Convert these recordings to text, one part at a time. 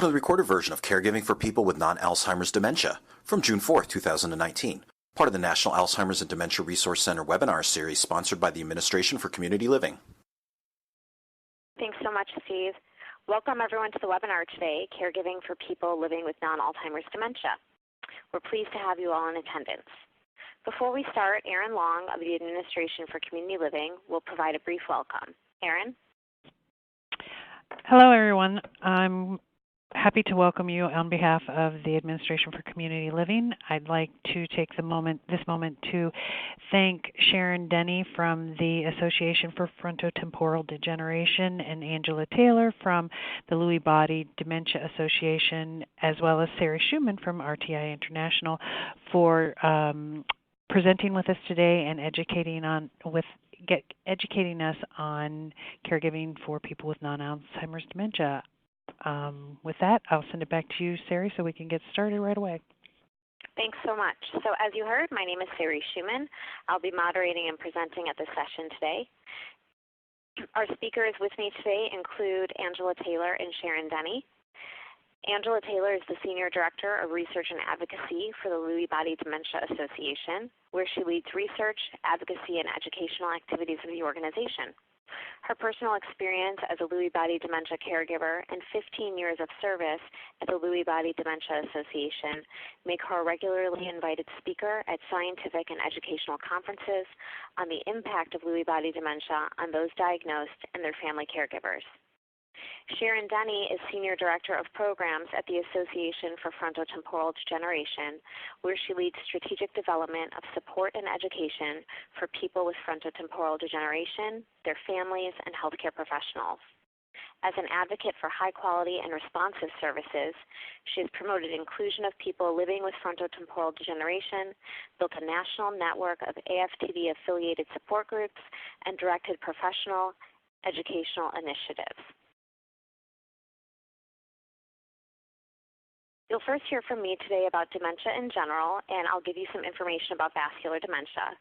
Welcome to the recorded version of Caregiving for People with Non-Alzheimer's Dementia from June 4th, 2019, part of the National Alzheimer's and Dementia Resource Center webinar series sponsored by the Administration for Community Living. Thanks so much, Steve. Welcome everyone to the webinar today, Caregiving for People Living with Non-Alzheimer's Dementia. We're pleased to have you all in attendance. Before we start, Erin Long of the Administration for Community Living will provide a brief welcome. Erin? Hello, everyone. I'm happy to welcome you on behalf of the Administration for Community Living. I'd like to take this moment to thank Sharon Denny from the Association for Frontotemporal Degeneration and Angela Taylor from the Lewy Body Dementia Association, as well as Sarah Schumann from RTI International for presenting with us today and educating us on caregiving for people with non-Alzheimer's dementia. With that, I'll send it back to you, Sari, so we can get started right away. Thanks so much. So as you heard, my name is Sarah Schumann. I'll be moderating and presenting at this session today. Our speakers with me today include Angela Taylor and Sharon Denny. Angela Taylor is the Senior Director of Research and Advocacy for the Lewy Body Dementia Association, where she leads research, advocacy, and educational activities of the organization. Her personal experience as a Lewy Body Dementia caregiver and 15 years of service at the Lewy Body Dementia Association make her a regularly invited speaker at scientific and educational conferences on the impact of Lewy Body dementia on those diagnosed and their family caregivers. Sharon Denny is Senior Director of Programs at the Association for Frontotemporal Degeneration, where she leads strategic development of support and education for people with frontotemporal degeneration, their families, and healthcare professionals. As an advocate for high-quality and responsive services, she has promoted inclusion of people living with frontotemporal degeneration, built a national network of AFTD-affiliated support groups, and directed professional educational initiatives. You'll first hear from me today about dementia in general, and I'll give you some information about vascular dementia.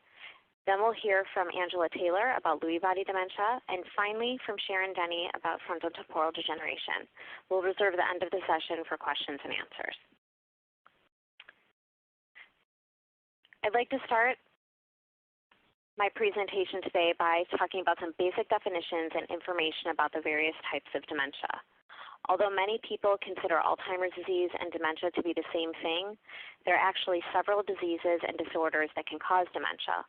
Then we'll hear from Angela Taylor about Lewy body dementia, and finally from Sharon Denny about frontotemporal degeneration. We'll reserve the end of the session for questions and answers. I'd like to start my presentation today by talking about some basic definitions and information about the various types of dementia. Although many people consider Alzheimer's disease and dementia to be the same thing, there are actually several diseases and disorders that can cause dementia.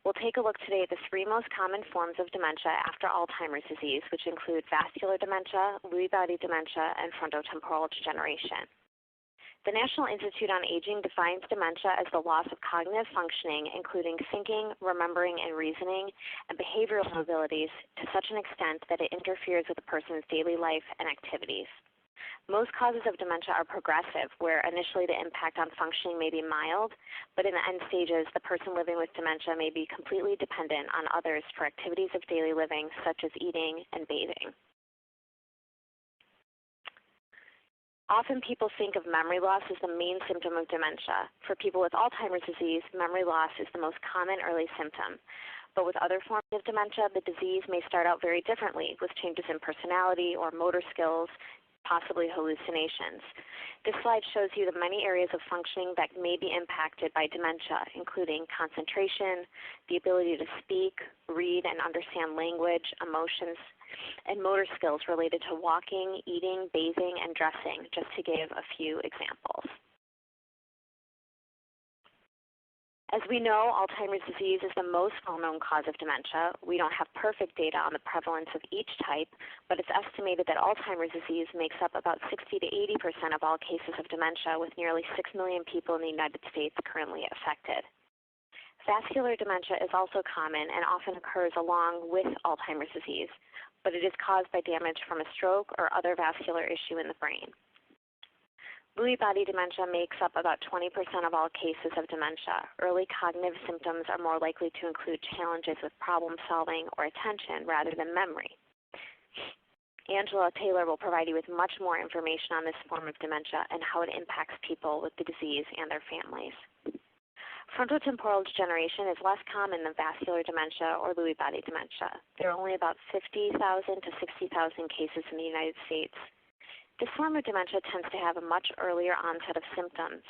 We'll take a look today at the three most common forms of dementia after Alzheimer's disease, which include vascular dementia, Lewy body dementia, and frontotemporal degeneration. The National Institute on Aging defines dementia as the loss of cognitive functioning, including thinking, remembering, and reasoning, and behavioral abilities to such an extent that it interferes with a person's daily life and activities. Most causes of dementia are progressive, where initially the impact on functioning may be mild, but in the end stages, the person living with dementia may be completely dependent on others for activities of daily living, such as eating and bathing. Often people think of memory loss as the main symptom of dementia. For people with Alzheimer's disease, memory loss is the most common early symptom. But with other forms of dementia, the disease may start out very differently, with changes in personality or motor skills, possibly hallucinations. This slide shows you the many areas of functioning that may be impacted by dementia, including concentration, the ability to speak, read, and understand language, emotions, and motor skills related to walking, eating, bathing, and dressing, just to give a few examples. As we know, Alzheimer's disease is the most well-known cause of dementia. We don't have perfect data on the prevalence of each type, but it's estimated that Alzheimer's disease makes up about 60 to 80% of all cases of dementia, with nearly 6 million people in the United States currently affected. Vascular dementia is also common and often occurs along with Alzheimer's disease, but it is caused by damage from a stroke or other vascular issue in the brain. Lewy body dementia makes up about 20% of all cases of dementia. Early cognitive symptoms are more likely to include challenges with problem solving or attention rather than memory. Angela Taylor will provide you with much more information on this form of dementia and how it impacts people with the disease and their families. Frontotemporal degeneration is less common than vascular dementia or Lewy body dementia. There are only about 50,000 to 60,000 cases in the United States. This form of dementia tends to have a much earlier onset of symptoms.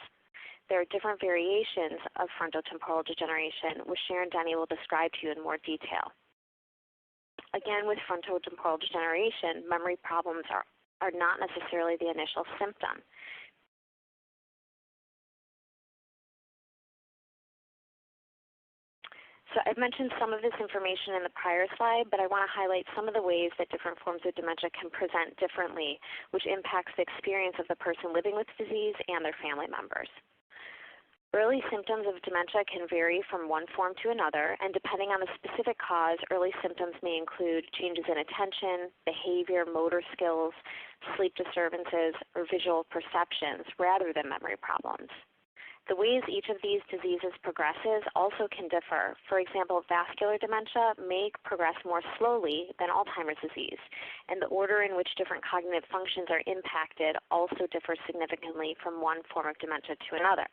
There are different variations of frontotemporal degeneration, which Sharon Denny will describe to you in more detail. Again, with frontotemporal degeneration, memory problems are not necessarily the initial symptom. So I've mentioned some of this information in the prior slide, but I want to highlight some of the ways that different forms of dementia can present differently, which impacts the experience of the person living with disease and their family members. Early symptoms of dementia can vary from one form to another, and depending on the specific cause, early symptoms may include changes in attention, behavior, motor skills, sleep disturbances, or visual perceptions rather than memory problems. The ways each of these diseases progresses also can differ. For example, vascular dementia may progress more slowly than Alzheimer's disease, and the order in which different cognitive functions are impacted also differs significantly from one form of dementia to another.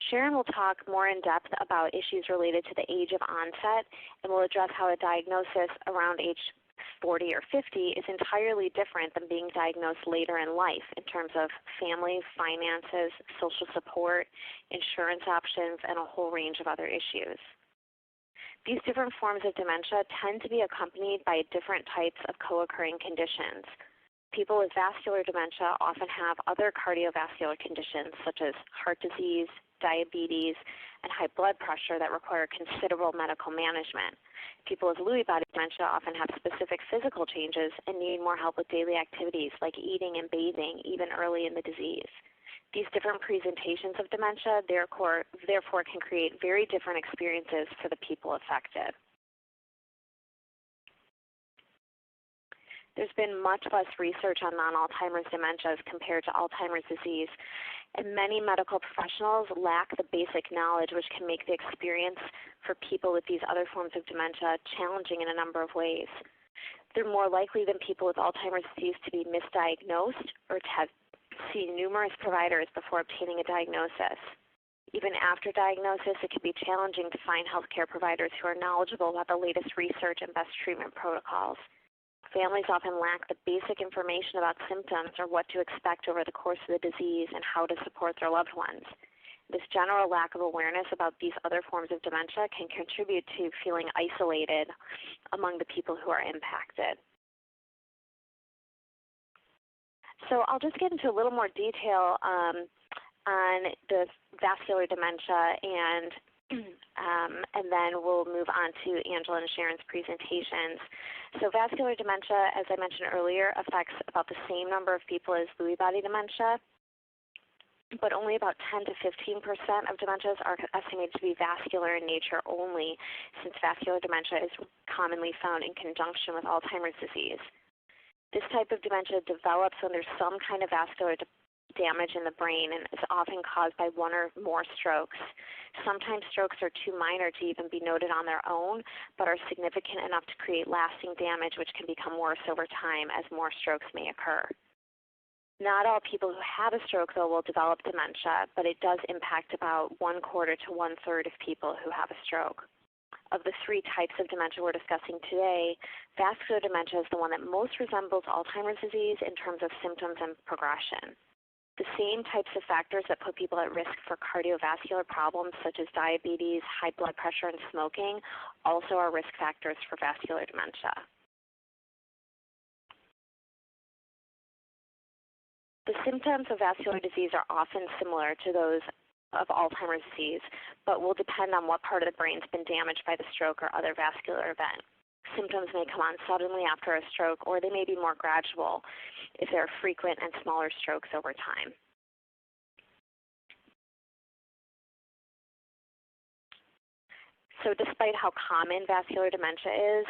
Sharon will talk more in depth about issues related to the age of onset, and will address how a diagnosis around age 40 or 50 is entirely different than being diagnosed later in life in terms of family, finances, social support, insurance options, and a whole range of other issues. These different forms of dementia tend to be accompanied by different types of co-occurring conditions. People with vascular dementia often have other cardiovascular conditions such as heart disease, diabetes, and high blood pressure that require considerable medical management. People with Lewy body dementia often have specific physical changes and need more help with daily activities like eating and bathing, even early in the disease. These different presentations of dementia therefore can create very different experiences for the people affected. There's been much less research on non-Alzheimer's dementias compared to Alzheimer's disease, and many medical professionals lack the basic knowledge which can make the experience for people with these other forms of dementia challenging in a number of ways. They're more likely than people with Alzheimer's disease to be misdiagnosed or to have seen numerous providers before obtaining a diagnosis. Even after diagnosis, it can be challenging to find healthcare providers who are knowledgeable about the latest research and best treatment protocols. Families often lack the basic information about symptoms or what to expect over the course of the disease and how to support their loved ones. This general lack of awareness about these other forms of dementia can contribute to feeling isolated among the people who are impacted. So I'll just get into a little more detail on the vascular dementia and then we'll move on to Angela and Sharon's presentations. So vascular dementia, as I mentioned earlier, affects about the same number of people as Lewy body dementia, but only about 10 to 15% of dementias are estimated to be vascular in nature only, since vascular dementia is commonly found in conjunction with Alzheimer's disease. This type of dementia develops when there's some kind of vascular damage in the brain and is often caused by one or more strokes. Sometimes strokes are too minor to even be noted on their own, but are significant enough to create lasting damage which can become worse over time as more strokes may occur. Not all people who have a stroke, though, will develop dementia, but it does impact about 1/4 to 1/3 of people who have a stroke. Of the three types of dementia we're discussing today, vascular dementia is the one that most resembles Alzheimer's disease in terms of symptoms and progression. The same types of factors that put people at risk for cardiovascular problems such as diabetes, high blood pressure, and smoking also are risk factors for vascular dementia. The symptoms of vascular disease are often similar to those of Alzheimer's disease, but will depend on what part of the brain has been damaged by the stroke or other vascular event. Symptoms may come on suddenly after a stroke, or they may be more gradual if there are frequent and smaller strokes over time. So despite how common vascular dementia is,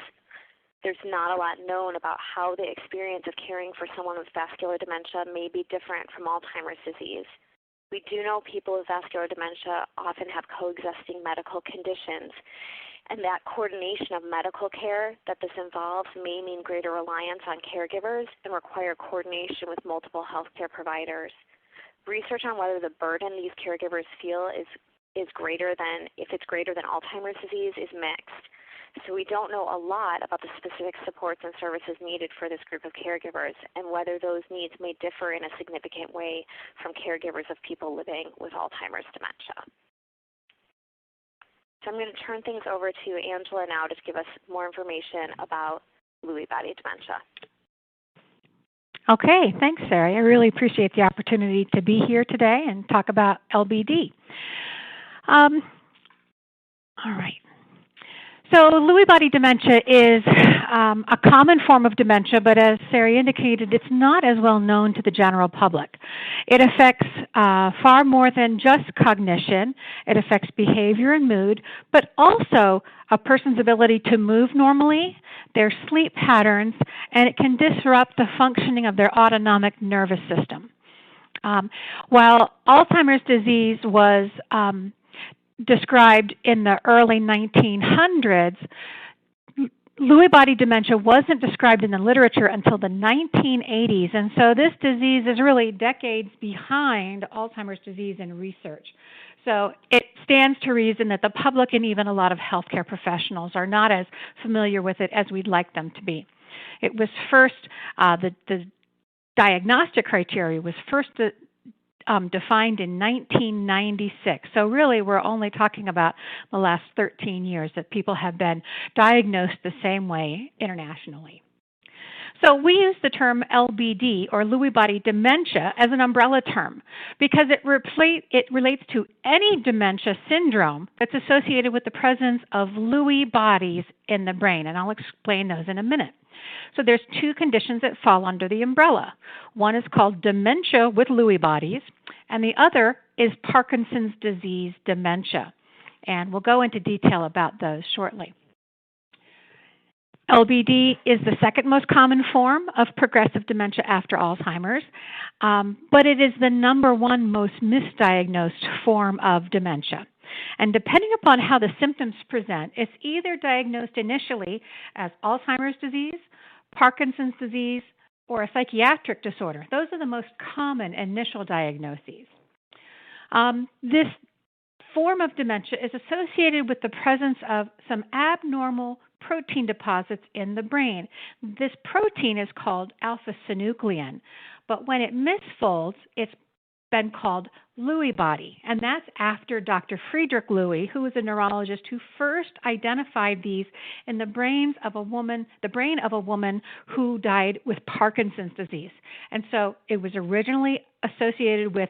there's not a lot known about how the experience of caring for someone with vascular dementia may be different from Alzheimer's disease. We do know people with vascular dementia often have coexisting medical conditions, and that coordination of medical care that this involves may mean greater reliance on caregivers and require coordination with multiple healthcare providers. Research on whether the burden these caregivers feel is greater than, if it's greater than Alzheimer's disease, is mixed. So we don't know a lot about the specific supports and services needed for this group of caregivers and whether those needs may differ in a significant way from caregivers of people living with Alzheimer's dementia. So I'm going to turn things over to Angela now to give us more information about Lewy body dementia. Okay, thanks, Sarah. I really appreciate the opportunity to be here today and talk about LBD. All right. So Lewy body dementia is a common form of dementia, but as Sarah indicated, it's not as well known to the general public. It affects far more than just cognition. It affects behavior and mood, but also a person's ability to move normally, their sleep patterns, and it can disrupt the functioning of their autonomic nervous system. While Alzheimer's disease was described in the early 1900s, Lewy body dementia wasn't described in the literature until the 1980s, and so this disease is really decades behind Alzheimer's disease in research. So it stands to reason that the public and even a lot of healthcare professionals are not as familiar with it as we'd like them to be. It was first, the diagnostic criteria was first defined in 1996. So really we're only talking about the last 13 years that people have been diagnosed the same way internationally. So we use the term LBD, or Lewy body dementia, as an umbrella term because it relates to any dementia syndrome that's associated with the presence of Lewy bodies in the brain, and I'll explain those in a minute. So there's two conditions that fall under the umbrella. One is called dementia with Lewy bodies, and the other is Parkinson's disease dementia. And we'll go into detail about those shortly. LBD is the second most common form of progressive dementia after Alzheimer's, but it is the number one most misdiagnosed form of dementia. And depending upon how the symptoms present, it's either diagnosed initially as Alzheimer's disease, Parkinson's disease, or a psychiatric disorder. Those are the most common initial diagnoses. This form of dementia is associated with the presence of some abnormal protein deposits in the brain. This protein is called alpha-synuclein, but when it misfolds, it's been called Lewy body, and that's after Dr. Friedrich Lewy, who was a neurologist who first identified these in the brain of a woman who died with Parkinson's disease. And so it was originally associated with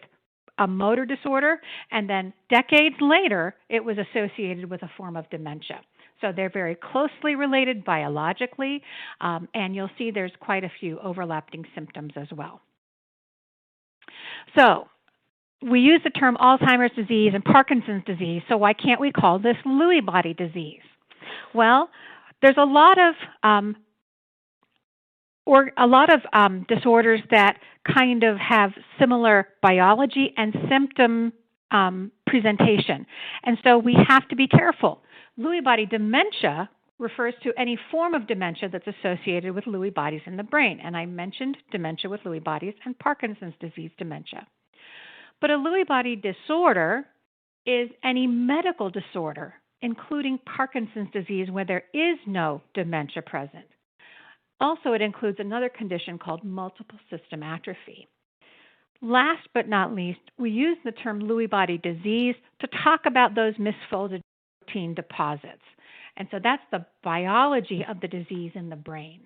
a motor disorder, and then decades later, it was associated with a form of dementia. So they're very closely related biologically, and you'll see there's quite a few overlapping symptoms as well. So we use the term Alzheimer's disease and Parkinson's disease, so why can't we call this Lewy body disease? Well, there's a lot of disorders that kind of have similar biology and symptom presentation, and so we have to be careful. Lewy body dementia refers to any form of dementia that's associated with Lewy bodies in the brain, and I mentioned dementia with Lewy bodies and Parkinson's disease dementia. But a Lewy body disorder is any medical disorder, including Parkinson's disease where there is no dementia present. Also, it includes another condition called multiple system atrophy. Last but not least, we use the term Lewy body disease to talk about those misfolded protein deposits. And so that's the biology of the disease in the brain.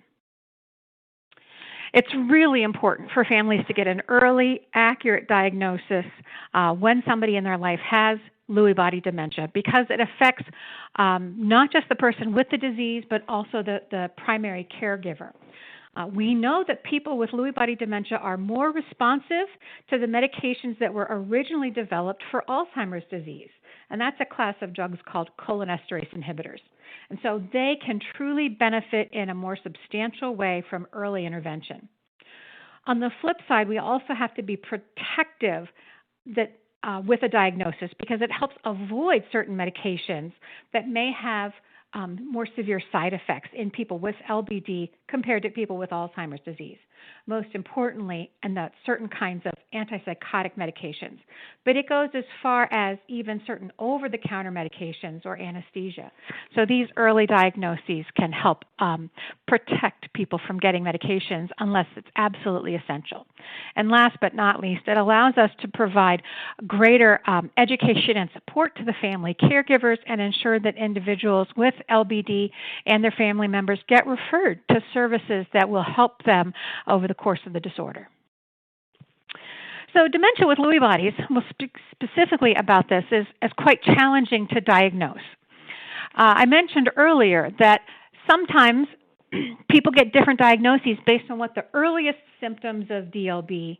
It's really important for families to get an early, accurate diagnosis when somebody in their life has Lewy body dementia because it affects not just the person with the disease, but also the primary caregiver. We know that people with Lewy body dementia are more responsive to the medications that were originally developed for Alzheimer's disease, and that's a class of drugs called cholinesterase inhibitors. And so they can truly benefit in a more substantial way from early intervention. On the flip side, we also have to be protective with a diagnosis because it helps avoid certain medications that may have more severe side effects in people with LBD compared to people with Alzheimer's disease. Most importantly, and that's certain kinds of antipsychotic medications. But it goes as far as even certain over-the-counter medications or anesthesia. So these early diagnoses can help protect people from getting medications unless it's absolutely essential. And last but not least, it allows us to provide greater education and support to the family caregivers and ensure that individuals with LBD and their family members get referred to services that will help them over the course of the disorder. So dementia with Lewy bodies, we'll speak specifically about this, is quite challenging to diagnose. I mentioned earlier that sometimes people get different diagnoses based on what the earliest symptoms of DLB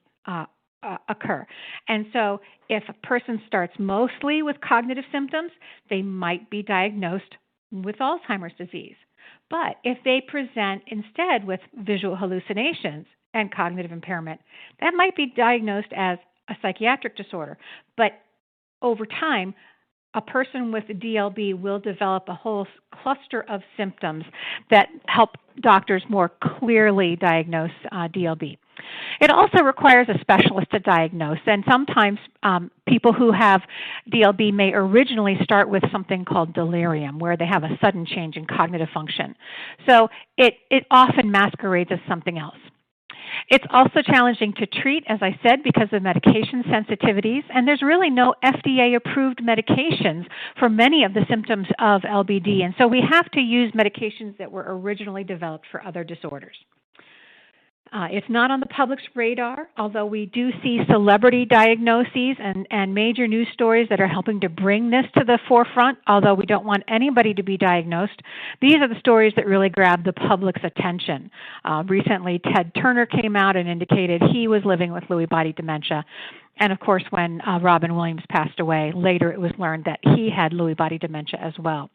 occur. And so if a person starts mostly with cognitive symptoms, they might be diagnosed with Alzheimer's disease. But if they present instead with visual hallucinations and cognitive impairment, that might be diagnosed as a psychiatric disorder. But over time, a person with DLB will develop a whole cluster of symptoms that help doctors more clearly diagnose DLB. It also requires a specialist to diagnose, and sometimes people who have DLB may originally start with something called delirium, where they have a sudden change in cognitive function. So it often masquerades as something else. It's also challenging to treat, as I said, because of medication sensitivities, and there's really no FDA-approved medications for many of the symptoms of LBD, and so we have to use medications that were originally developed for other disorders. It's not on the public's radar, although we do see celebrity diagnoses and major news stories that are helping to bring this to the forefront, although we don't want anybody to be diagnosed. These are the stories that really grab the public's attention. Recently, Ted Turner came out and indicated he was living with Lewy body dementia. And of course, when Robin Williams passed away, later it was learned that he had Lewy body dementia as well.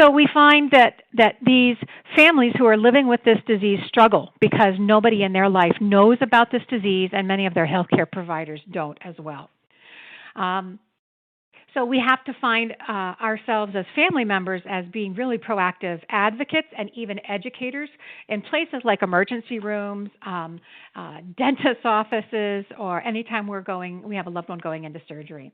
So we find that these families who are living with this disease struggle because nobody in their life knows about this disease, and many of their healthcare providers don't as well. So we have to find ourselves as family members as being really proactive advocates and even educators in places like emergency rooms, dentist offices, or anytime we have a loved one going into surgery.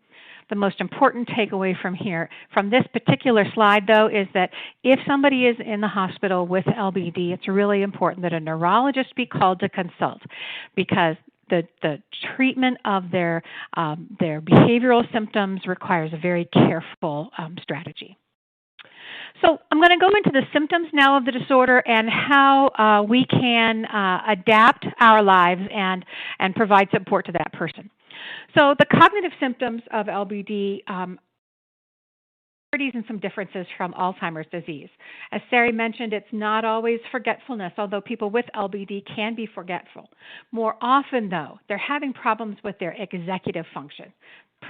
The most important takeaway from this particular slide, though, is that if somebody is in the hospital with LBD, it's really important that a neurologist be called to consult, because the treatment of their behavioral symptoms requires a very careful strategy. So I'm going to go into the symptoms now of the disorder and how we can adapt our lives and provide support to that person. So the cognitive symptoms of LBD and some differences from Alzheimer's disease. As Sari mentioned, it's not always forgetfulness, although people with LBD can be forgetful. More often, though, they're having problems with their executive function,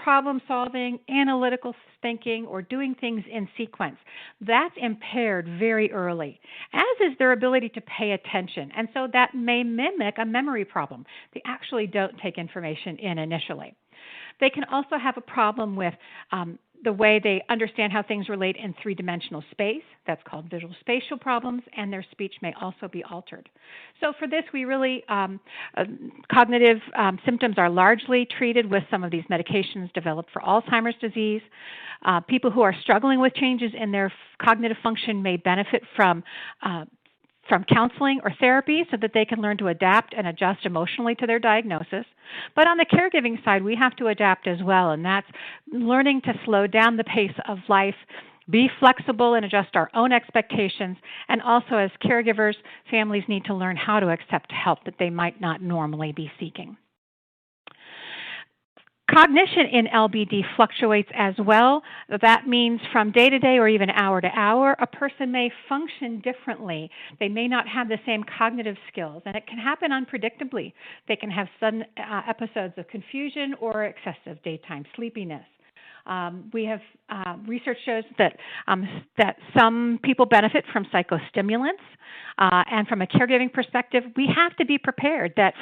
problem solving, analytical thinking, or doing things in sequence. That's impaired very early, as is their ability to pay attention. And so that may mimic a memory problem. They actually don't take information in initially. They can also have a problem with the way they understand how things relate in three-dimensional space. That's called visual spatial problems, and their speech may also be altered. So for this, we really, cognitive symptoms are largely treated with some of these medications developed for Alzheimer's disease. People who are struggling with changes in their cognitive function may benefit from counseling or therapy so that they can learn to adapt and adjust emotionally to their diagnosis. But on the caregiving side, we have to adapt as well, and that's learning to slow down the pace of life, be flexible and adjust our own expectations, and also as caregivers, families need to learn how to accept help that they might not normally be seeking. Cognition in LBD fluctuates as well. That means from day to day or even hour to hour, a person may function differently. They may not have the same cognitive skills, and it can happen unpredictably. They can have sudden episodes of confusion or excessive daytime sleepiness. We have research shows that some people benefit from psychostimulants, and from a caregiving perspective, we have to be prepared that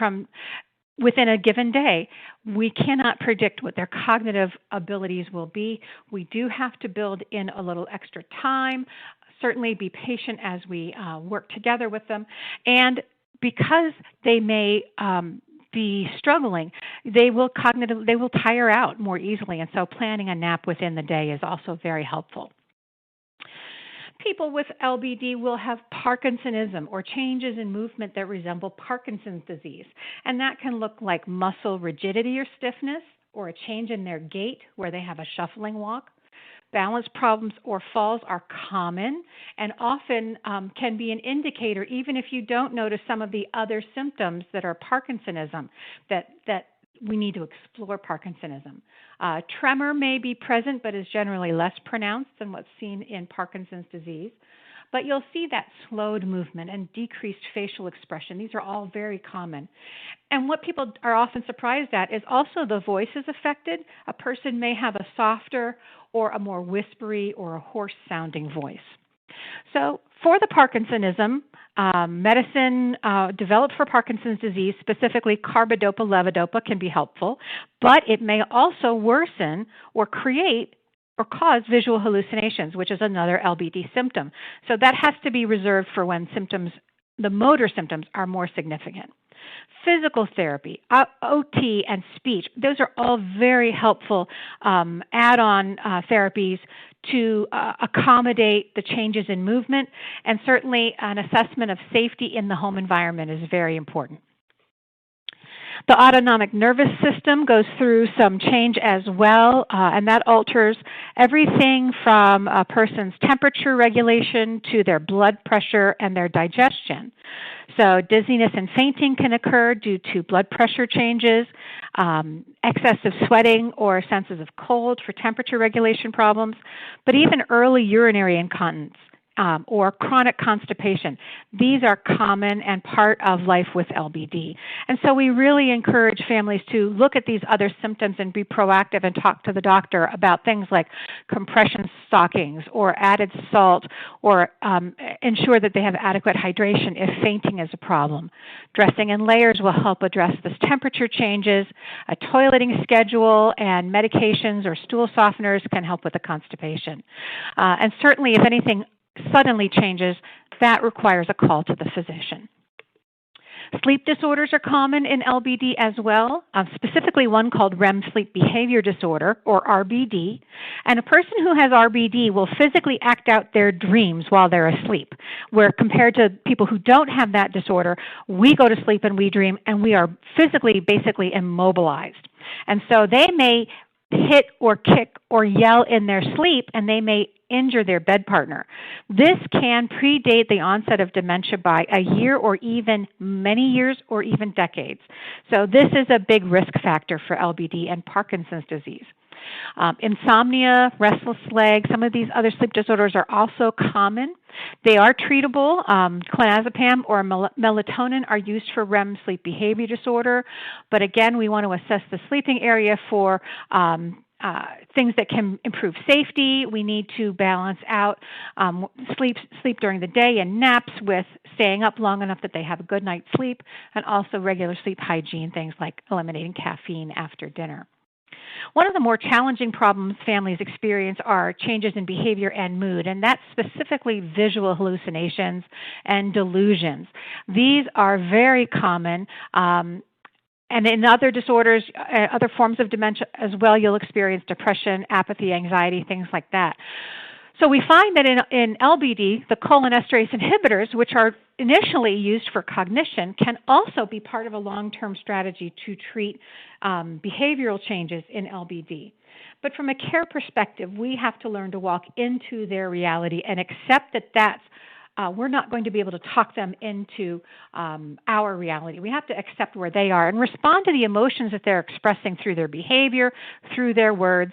within a given day, we cannot predict what their cognitive abilities will be. We do have to build in a little extra time, certainly be patient as we work together with them. And because they may be struggling, they will tire out more easily, and so planning a nap within the day is also very helpful. People with LBD will have Parkinsonism or changes in movement that resemble Parkinson's disease, and that can look like muscle rigidity or stiffness, or a change in their gait where they have a shuffling walk. Balance problems or falls are common and often can be an indicator, even if you don't notice some of the other symptoms that are Parkinsonism, that we need to explore Parkinsonism. Tremor may be present but is generally less pronounced than what's seen in Parkinson's disease. But you'll see that slowed movement and decreased facial expression. These are all very common. And what people are often surprised at is also the voice is affected. A person may have a softer or a more whispery or a hoarse-sounding voice. So for the Parkinsonism, medicine developed for Parkinson's disease, specifically carbidopa-levodopa, can be helpful, but it may also worsen or create or cause visual hallucinations, which is another LBD symptom. So that has to be reserved for when the motor symptoms are more significant. Physical therapy, OT, and speech, those are all very helpful add-on therapies to accommodate the changes in movement, and certainly an assessment of safety in the home environment is very important. The autonomic nervous system goes through some change as well, and that alters everything from a person's temperature regulation to their blood pressure and their digestion. So dizziness and fainting can occur due to blood pressure changes, excessive sweating or senses of cold for temperature regulation problems, but even early urinary incontinence. Or chronic constipation. These are common and part of life with LBD. And so we really encourage families to look at these other symptoms and be proactive and talk to the doctor about things like compression stockings or added salt, or ensure that they have adequate hydration if fainting is a problem. Dressing in layers will help address this temperature changes. A toileting schedule and medications or stool softeners can help with the constipation. And certainly if anything suddenly changes, that requires a call to the physician. Sleep disorders are common in LBD as well, specifically one called REM sleep behavior disorder, or RBD. And a person who has RBD will physically act out their dreams while they're asleep, where compared to people who don't have that disorder, we go to sleep and we dream and we are physically basically immobilized. And so they may hit or kick or yell in their sleep, and they may injure their bed partner. This can predate the onset of dementia by a year or even many years or even decades. So this is a big risk factor for LBD and Parkinson's disease. Insomnia, restless leg, some of these other sleep disorders are also common. They are treatable. Clonazepam or melatonin are used for REM sleep behavior disorder. But again, we want to assess the sleeping area for things that can improve safety. We need to balance out sleep during the day and naps with staying up long enough that they have a good night's sleep, and also regular sleep hygiene, things like eliminating caffeine after dinner. One of the more challenging problems families experience are changes in behavior and mood, and that's specifically visual hallucinations and delusions. These are very common, and in other disorders, other forms of dementia as well, you'll experience depression, apathy, anxiety, things like that. So we find that in LBD, the cholinesterase inhibitors, which are initially used for cognition, can also be part of a long-term strategy to treat behavioral changes in LBD. But from a care perspective, we have to learn to walk into their reality and accept that we're not going to be able to talk them into our reality. We have to accept where they are and respond to the emotions that they're expressing through their behavior, through their words.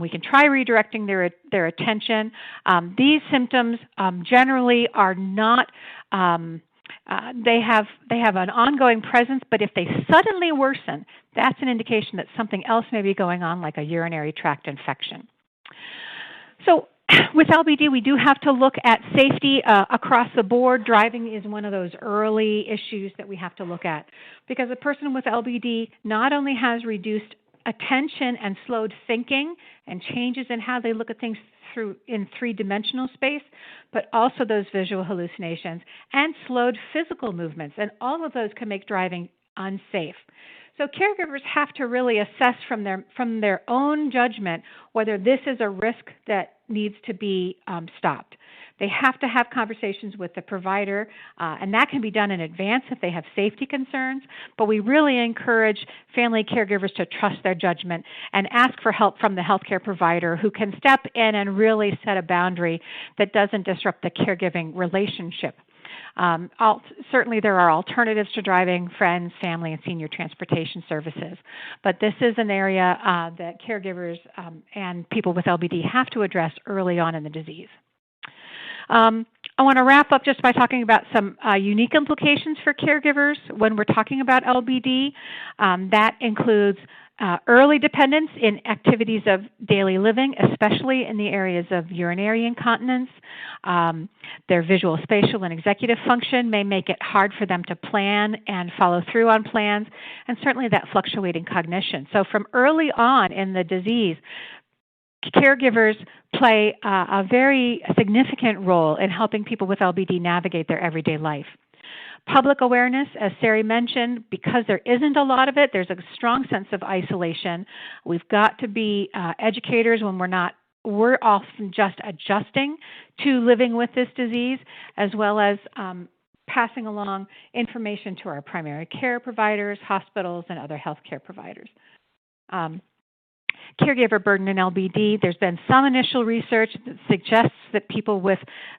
We can try redirecting their attention. These symptoms generally are not, they have an ongoing presence, but if they suddenly worsen, that's an indication that something else may be going on, like a urinary tract infection. So with LBD, we do have to look at safety across the board. Driving is one of those early issues that we have to look at, because a person with LBD not only has reduced attention and slowed thinking and changes in how they look at things in three-dimensional space, but also those visual hallucinations and slowed physical movements. And all of those can make driving unsafe. So caregivers have to really assess from their own judgment whether this is a risk that needs to be stopped. They have to have conversations with the provider, and that can be done in advance if they have safety concerns. But we really encourage family caregivers to trust their judgment and ask for help from the healthcare provider who can step in and really set a boundary that doesn't disrupt the caregiving relationship. Certainly there are alternatives to driving: friends, family, and senior transportation services. But this is an area that caregivers and people with LBD have to address early on in the disease. I want to wrap up just by talking about some unique implications for caregivers when we're talking about LBD. That includes early dependence in activities of daily living, especially in the areas of urinary incontinence. Their visual, spatial, and executive function may make it hard for them to plan and follow through on plans, and certainly that fluctuating cognition. So from early on in the disease, caregivers play a very significant role in helping people with LBD navigate their everyday life. Public awareness, as Sari mentioned, because there isn't a lot of it, there's a strong sense of isolation. We've got to be educators when we're often just adjusting to living with this disease, as well as passing along information to our primary care providers, hospitals, and other healthcare providers. Caregiver burden in LBD. There's been some initial research that suggests that people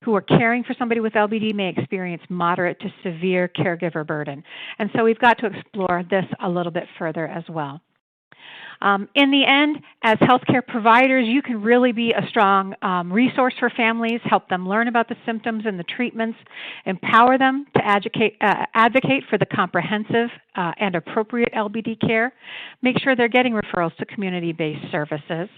who are caring for somebody with LBD may experience moderate to severe caregiver burden. And so we've got to explore this a little bit further as well. In the end, as healthcare providers, you can really be a strong resource for families, help them learn about the symptoms and the treatments, empower them to advocate for the comprehensive and appropriate LBD care, make sure they're getting referrals to community-based services,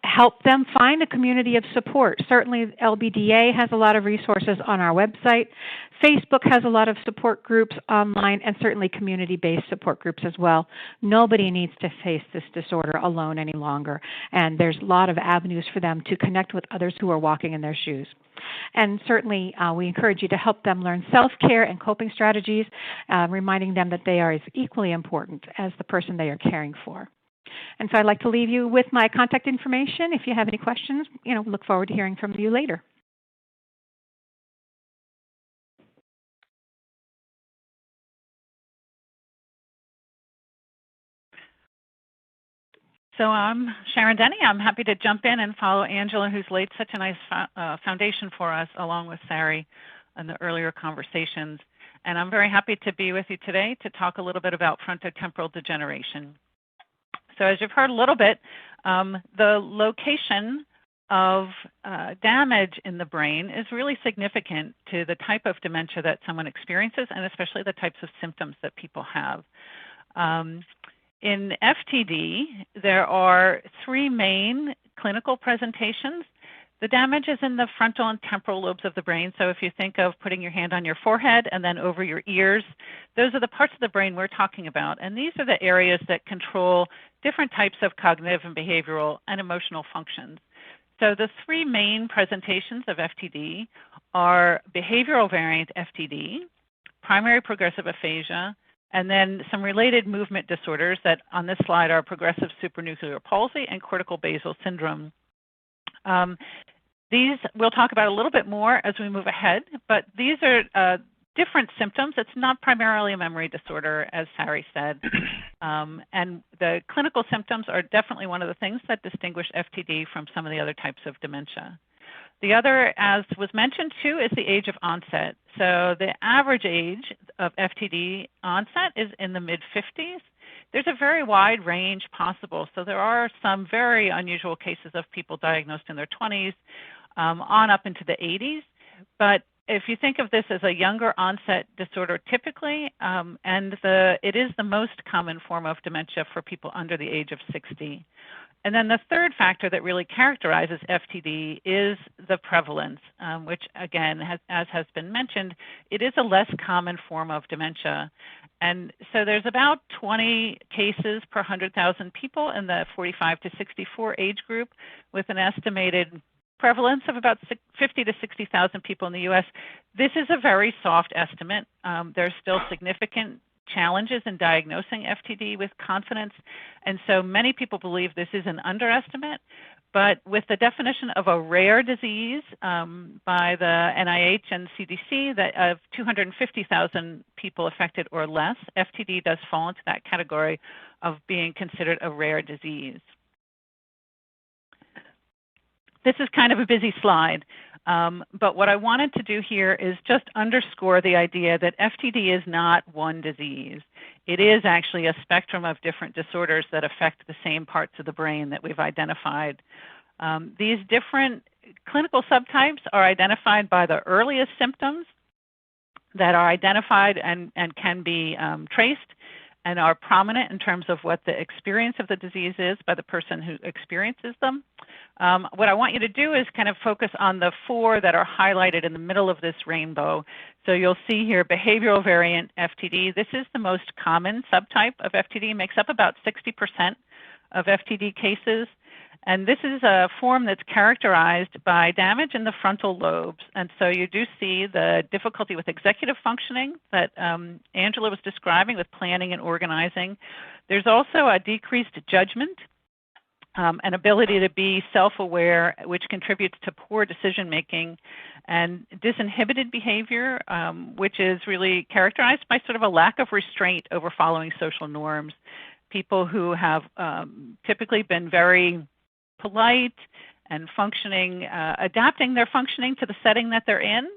help them find a community of support. Certainly, LBDA has a lot of resources on our website. Facebook has a lot of support groups online, and certainly community-based support groups as well. Nobody needs to face this disorder alone any longer, and there's a lot of avenues for them to connect with others who are walking in their shoes. And certainly, we encourage you to help them learn self-care and coping strategies, reminding them that they are as equally important as the person they are caring for. And so I'd like to leave you with my contact information. If you have any questions, look forward to hearing from you later. So I'm Sharon Denny. I'm happy to jump in and follow Angela, who's laid such a nice foundation for us, along with Sari in the earlier conversations. And I'm very happy to be with you today to talk a little bit about frontotemporal degeneration. So as you've heard a little bit, the location of damage in the brain is really significant to the type of dementia that someone experiences, and especially the types of symptoms that people have. In FTD, there are three main clinical presentations. The damage is in the frontal and temporal lobes of the brain. So if you think of putting your hand on your forehead and then over your ears, those are the parts of the brain we're talking about. And these are the areas that control different types of cognitive and behavioral and emotional functions. So the three main presentations of FTD are behavioral variant FTD, primary progressive aphasia, and then some related movement disorders that on this slide are progressive supranuclear palsy and cortical basal syndrome. These we'll talk about a little bit more as we move ahead, but these are different symptoms. It's not primarily a memory disorder, as Sari said. And the clinical symptoms are definitely one of the things that distinguish FTD from some of the other types of dementia. The other, as was mentioned too, is the age of onset. So the average age of FTD onset is in the mid-50s. There's a very wide range possible. So there are some very unusual cases of people diagnosed in their 20s on up into the 80s. But if you think of this as a younger onset disorder typically, it is the most common form of dementia for people under the age of 60. And then the third factor that really characterizes FTD is the prevalence, which again, as has been mentioned, it is a less common form of dementia. And so there's about 20 cases per 100,000 people in the 45 to 64 age group, with an estimated prevalence of about 50 to 60,000 people in the U.S. This is a very soft estimate. There's still significant challenges in diagnosing FTD with confidence, and so many people believe this is an underestimate. But with the definition of a rare disease by the NIH and CDC that of 250,000 people affected or less, FTD does fall into that category of being considered a rare disease. This is kind of a busy slide, but what I wanted to do here is just underscore the idea that FTD is not one disease. It is actually a spectrum of different disorders that affect the same parts of the brain that we've identified. These different clinical subtypes are identified by the earliest symptoms that are identified and can be traced and are prominent in terms of what the experience of the disease is by the person who experiences them. What I want you to do is kind of focus on the 4 that are highlighted in the middle of this rainbow. So you'll see here behavioral variant FTD. This is the most common subtype of FTD, makes up about 60% of FTD cases. And this is a form that's characterized by damage in the frontal lobes. And so you do see the difficulty with executive functioning that Angela was describing with planning and organizing. There's also a decreased judgment, an ability to be self-aware, which contributes to poor decision-making, and disinhibited behavior, which is really characterized by sort of a lack of restraint over following social norms. People who have typically been very polite and functioning, adapting their functioning to the setting that they're in,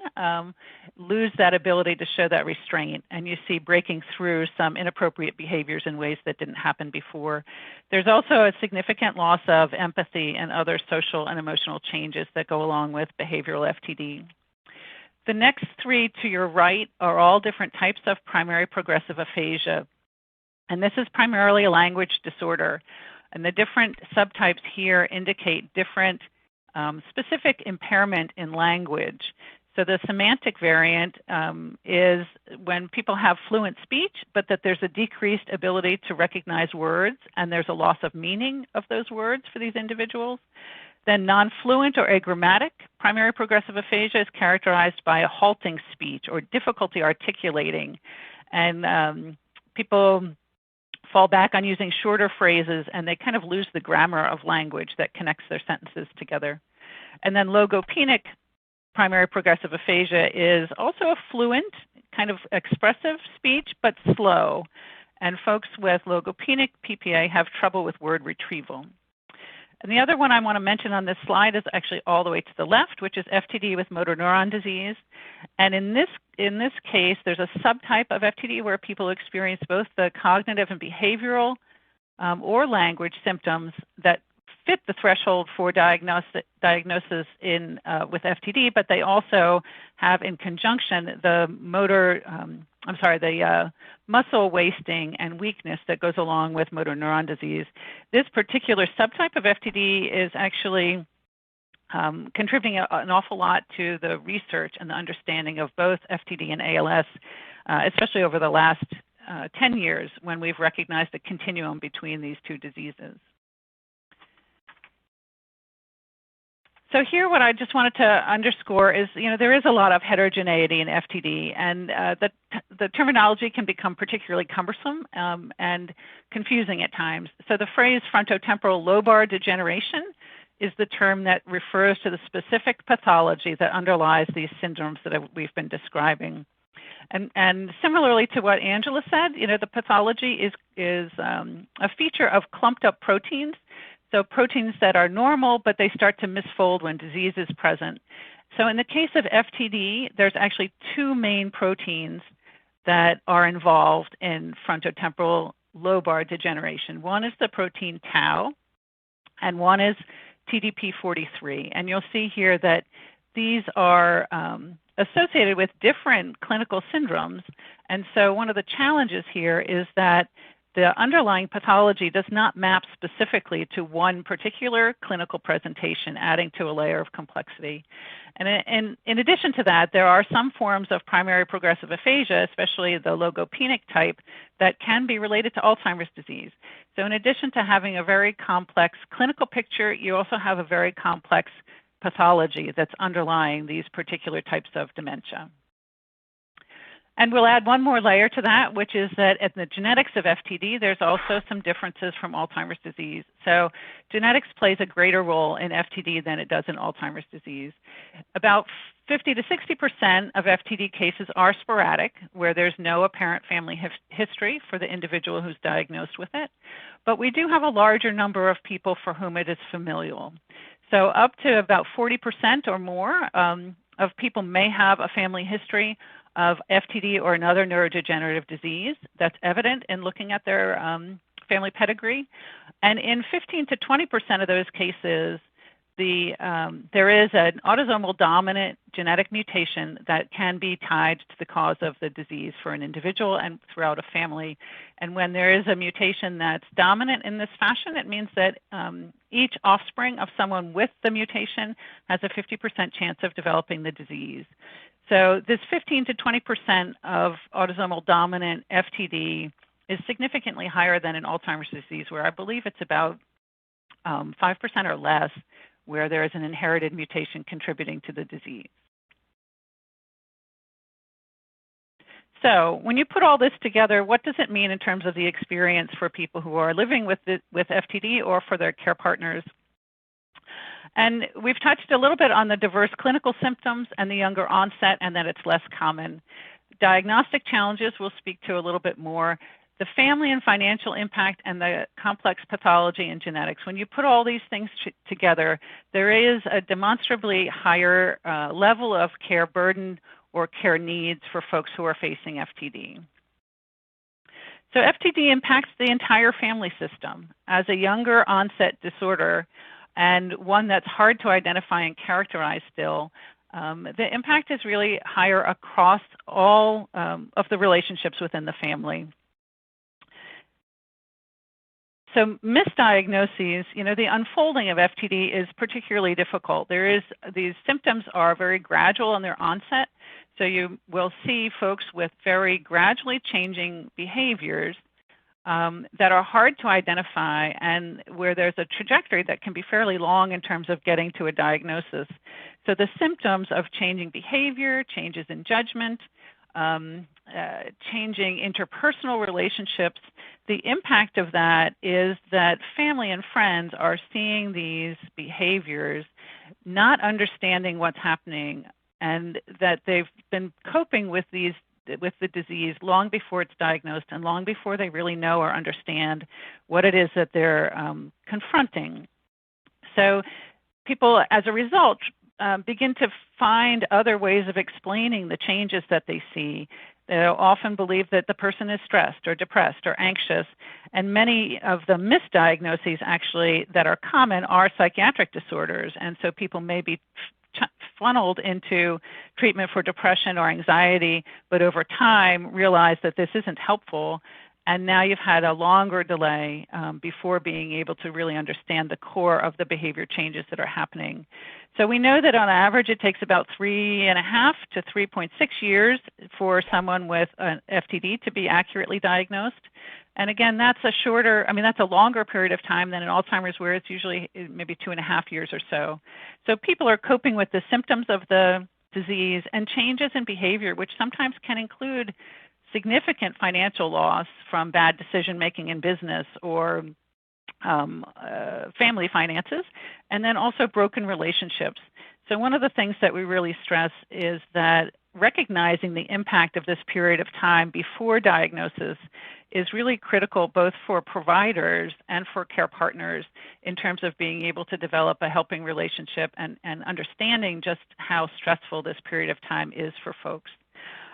lose that ability to show that restraint. And you see breaking through some inappropriate behaviors in ways that didn't happen before. There's also a significant loss of empathy and other social and emotional changes that go along with behavioral FTD. The next 3 to your right are all different types of primary progressive aphasia. And this is primarily a language disorder. And the different subtypes here indicate different specific impairment in language. So the semantic variant is when people have fluent speech, but that there's a decreased ability to recognize words, and there's a loss of meaning of those words for these individuals. Then non-fluent or agrammatic primary progressive aphasia is characterized by a halting speech or difficulty articulating. And people fall back on using shorter phrases, and they kind of lose the grammar of language that connects their sentences together. And then logopenic primary progressive aphasia is also a fluent, kind of expressive speech, but slow. And folks with logopenic PPA have trouble with word retrieval. And the other one I want to mention on this slide is actually all the way to the left, which is FTD with motor neuron disease. And in this case, there's a subtype of FTD where people experience both the cognitive and behavioral or language symptoms that fit the threshold for diagnosis with FTD, but they also have in conjunction the muscle wasting and weakness that goes along with motor neuron disease. This particular subtype of FTD is actually contributing an awful lot to the research and the understanding of both FTD and ALS, especially over the last 10 years when we've recognized a continuum between these 2 diseases. So here what I just wanted to underscore is, there is a lot of heterogeneity in FTD, and the terminology can become particularly cumbersome and confusing at times. So the phrase frontotemporal lobar degeneration is the term that refers to the specific pathology that underlies these syndromes that we've been describing. And similarly to what Angela said, the pathology is a feature of clumped up proteins. So proteins that are normal, but they start to misfold when disease is present. So in the case of FTD, there's actually 2 main proteins that are involved in frontotemporal lobar degeneration. One is the protein tau, and one is TDP-43. And you'll see here that these are associated with different clinical syndromes. And so one of the challenges here is that the underlying pathology does not map specifically to one particular clinical presentation, adding to a layer of complexity. And in addition to that, there are some forms of primary progressive aphasia, especially the logopenic type, that can be related to Alzheimer's disease. So in addition to having a very complex clinical picture, you also have a very complex pathology that's underlying these particular types of dementia. And we'll add one more layer to that, which is that in the genetics of FTD, there's also some differences from Alzheimer's disease. So genetics plays a greater role in FTD than it does in Alzheimer's disease. About 50 to 60% of FTD cases are sporadic, where there's no apparent family history for the individual who's diagnosed with it. But we do have a larger number of people for whom it is familial. So up to about 40% or more of people may have a family history of FTD or another neurodegenerative disease that's evident in looking at their family pedigree. And in 15 to 20% of those cases, there is an autosomal dominant genetic mutation that can be tied to the cause of the disease for an individual and throughout a family. And when there is a mutation that's dominant in this fashion, it means that each offspring of someone with the mutation has a 50% chance of developing the disease. So this 15 to 20% of autosomal dominant FTD is significantly higher than in Alzheimer's disease, where I believe it's about 5% or less, where there is an inherited mutation contributing to the disease. So when you put all this together, what does it mean in terms of the experience for people who are living with FTD or for their care partners? And we've touched a little bit on the diverse clinical symptoms and the younger onset, and that it's less common. Diagnostic challenges we'll speak to a little bit more. The family and financial impact and the complex pathology and genetics. When you put all these things together, there is a demonstrably higher level of care burden or care needs for folks who are facing FTD. So FTD impacts the entire family system. As a younger onset disorder, and one that's hard to identify and characterize still, the impact is really higher across all of the relationships within the family. So misdiagnoses, the unfolding of FTD is particularly difficult. These symptoms are very gradual in their onset, so you will see folks with very gradually changing behaviors that are hard to identify, and where there's a trajectory that can be fairly long in terms of getting to a diagnosis. So the symptoms of changing behavior, changes in judgment, changing interpersonal relationships, the impact of that is that family and friends are seeing these behaviors, not understanding what's happening, and that they've been coping with the disease long before it's diagnosed and long before they really know or understand what it is that they're confronting. So people, as a result, begin to find other ways of explaining the changes that they see. They'll often believe that the person is stressed or depressed or anxious, and many of the misdiagnoses actually that are common are psychiatric disorders, and so people may be funneled into treatment for depression or anxiety, but over time realize that this isn't helpful, and now you've had a longer delay before being able to really understand the core of the behavior changes that are happening. So we know that on average it takes about 3.5 to 3.6 years for someone with an FTD to be accurately diagnosed. And again, that's a longer period of time than in Alzheimer's, where it's usually maybe 2.5 years or so. So people are coping with the symptoms of the disease and changes in behavior, which sometimes can include significant financial loss from bad decision-making in business or family finances, and then also broken relationships. So one of the things that we really stress is that recognizing the impact of this period of time before diagnosis is really critical both for providers and for care partners in terms of being able to develop a helping relationship and understanding just how stressful this period of time is for folks.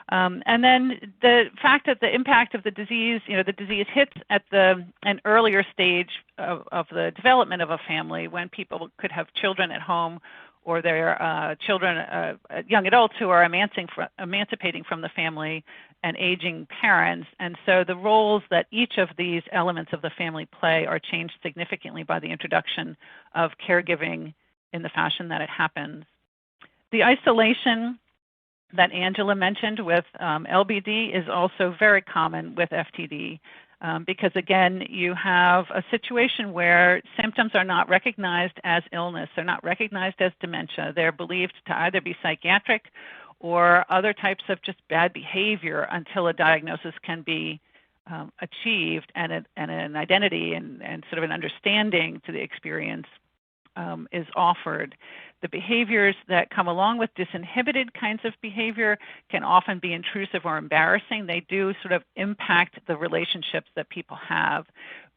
And then the fact that the impact of the disease, the disease hits at an earlier stage of the development of a family, when people could have children at home, or their children, young adults who are emancipating from the family, and aging parents. And so the roles that each of these elements of the family play are changed significantly by the introduction of caregiving in the fashion that it happens. The isolation that Angela mentioned with LBD is also very common with FTD. because again, you have a situation where symptoms are not recognized as illness. They're not recognized as dementia. They're believed to either be psychiatric or other types of just bad behavior until a diagnosis can be achieved and an identity and sort of an understanding to the experience is offered. The behaviors that come along with disinhibited kinds of behavior can often be intrusive or embarrassing. They do sort of impact the relationships that people have,